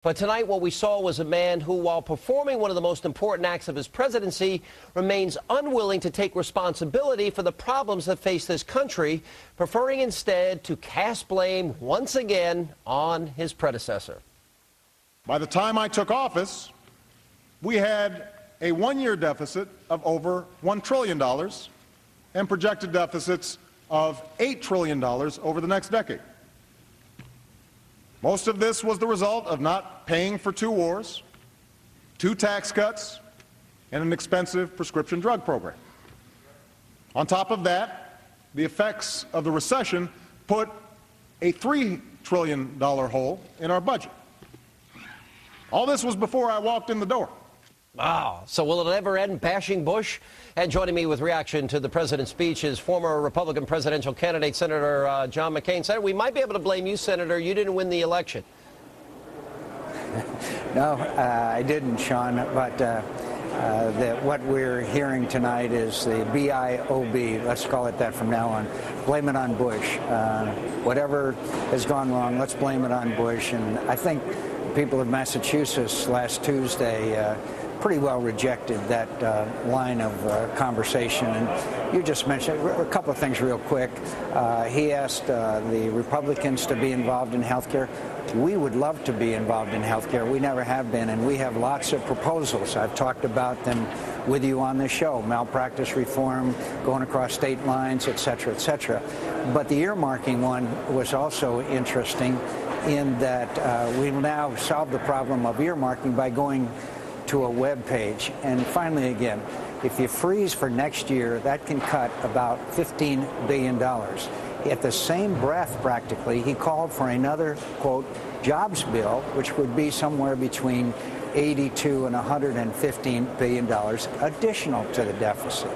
But tonight, what we saw was a man who, while performing one of the most important acts of his presidency, remains unwilling to take responsibility for the problems that face this country, preferring instead to cast blame once again on his predecessor. By the time I took office, we had a one-year deficit of over $1 trillion and projected deficits of $8 trillion over the next decade. Most of this was the result of not paying for 2 wars, 2 tax cuts, and an expensive prescription drug program. On top of that, the effects of the recession put a $3 trillion hole in our budget. All this was before I walked in the door. Wow. So will it ever end bashing Bush? And joining me with reaction to the president's speech is former Republican presidential candidate, Senator John McCain. Senator, we might be able to blame you, Senator. You didn't win the election. No, I didn't, Sean. But what we're hearing tonight is the Biob. Let's call it that from now on. Blame it on Bush. Whatever has gone wrong, let's blame it on Bush. And I think people of Massachusetts last Tuesday pretty well rejected that line of conversation. And you just mentioned a couple of things real quick. He asked the Republicans to be involved in health care. We would love to be involved in health care. We never have been, and we have lots of proposals. I've talked about them with you on this show: malpractice reform, going across state lines, et cetera, et cetera. But the earmarking one was also interesting in that we will now solve the problem of earmarking by going to a web page. And finally, again, if you freeze for next year, that can cut about $15 billion. At the same breath, practically, he called for another, quote, jobs bill, which would be somewhere between $82 and $115 billion additional to the deficit.